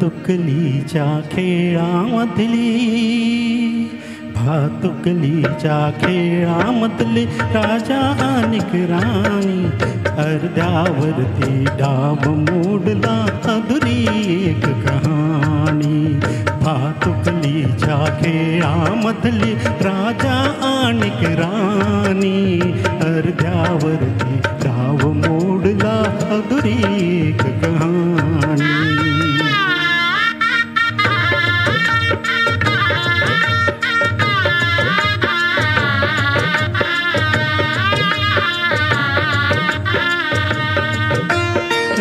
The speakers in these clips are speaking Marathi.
भातुकलीच्या खेळामधली, भातुकलीच्या खेळामधले राजा अनिक राणी, अर्ध्यावरती डाव मोडला अधुरी एक कहाणी. भातुकलीच्या खेळामधले राजा अनिक राणी, अर्ध्यावरती डाव मोडला अधुरी एक कहाणी.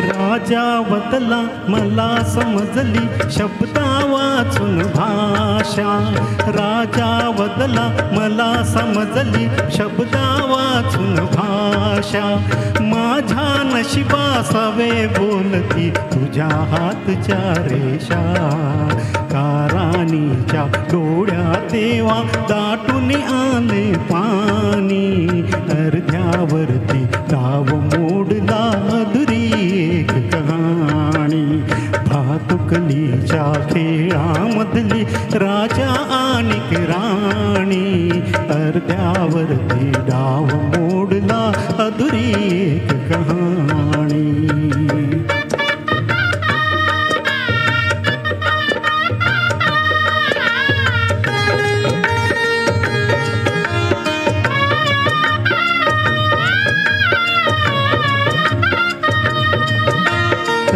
राजा बदला मला समजली शब्दा वाचून भाषा, राजा बदला मला समजली शब्दा वाचून भाषा. माझ्या नशिबासावे बोलती तुझ्या हातच्या रेषा, काराणीच्या डोळ्या तेव्हा दाटून आले पाणी, अर्ध्यावरती डाव मोडला अधुरी एक कहाणी. भातुकलीच्या खेळामधली राजा अनिक राणी, अर्ध्यावरती डाव मोडला अधुरी एक कहाणी.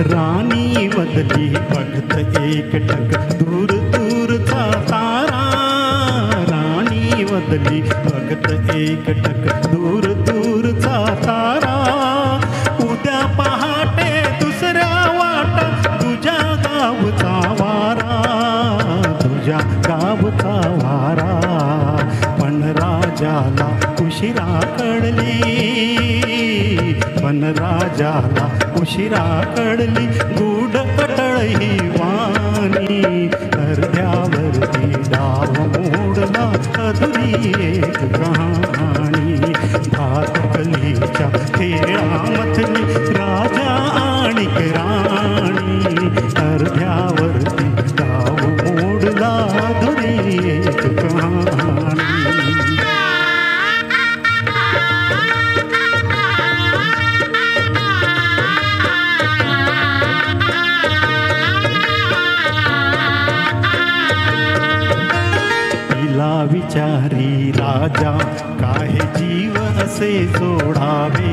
राणी बदली बघत एकटक दूर दूरचा तारा, राणी बदली बघत एकटक दूर दूरचा तारा. उद्या पहाटे दुसऱ्या वाटा तुझ्या गावचा वारा, तुझ्या गावचा वारा. पण राजाला उशिरा कळली, पण राजाला उशिरा कळली गूढ अटळ ही वाणी, अर्ध्यावरती डाव मोडला अधुरी एक कहाणी. भातुकलीच्या खेळामधली राजा अनिक राणी, अर्ध्यावरती डाव मोडला अधुरी एक कहाणी. विचारी राजा काहे जीव असे जोडावे,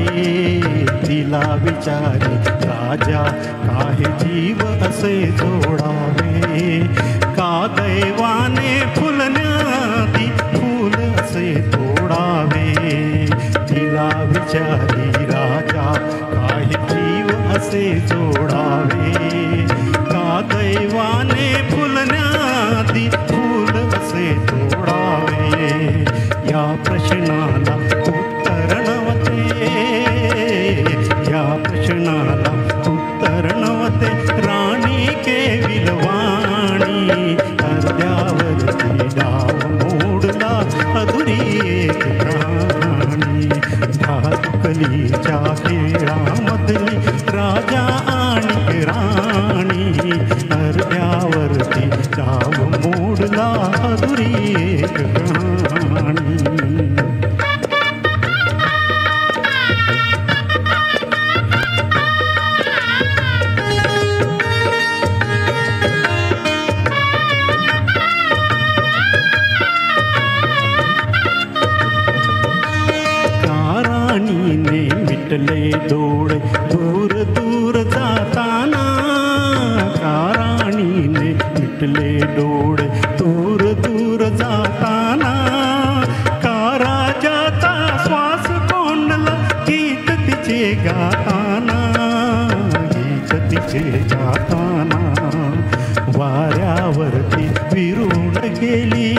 तिला विचारी राजा काहे जीव असे जोडावे. का दैवाने फुलण्याआधी फूल असे तोडावे, तिला विचारी राजा काहे जीव असे जोडावे. का दैवाने फुलण्याआधी फूल असे तोडावे. या प्रश्नाला उत्तर नव्हते, या प्रश्नाला उत्तर नव्हते राणी केविलवाणी, अर्ध्यावरती डाव मोडला अधुरी एक कहाणी. भातुकलीच्या खेळामधली राजा अनिक राणी, अर्ध्यावरती डाव मोडला अधुरी एक कहाणी. काराणीने मिटले डोळे दूर दूर जाताना, काराणीने मिटले डोळे दूर दूर जाताना. का राजाचा श्वास कोंडला गीत तिचे गाताना, गीत तिचे गाताना. वाऱ्यावरती विरून गेली,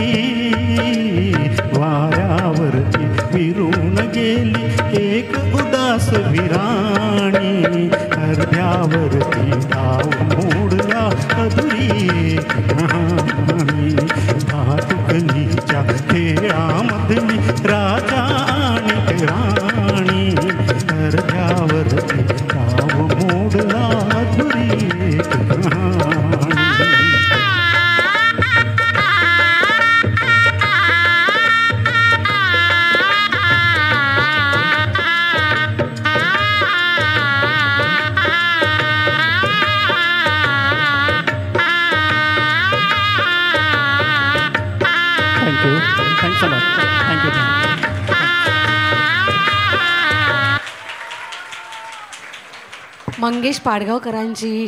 वाऱ्यावरती विरून गेली एक उदास विराणी, अर्ध्यावरती डाव मोडला अधुरी एक कहाणी. भातुकलीच्या खेळामधली राजा अनिक राणी, अर्ध्यावरती डाव मोडला अधुरी एक कहाणी. मंगेश पाडगावकरांची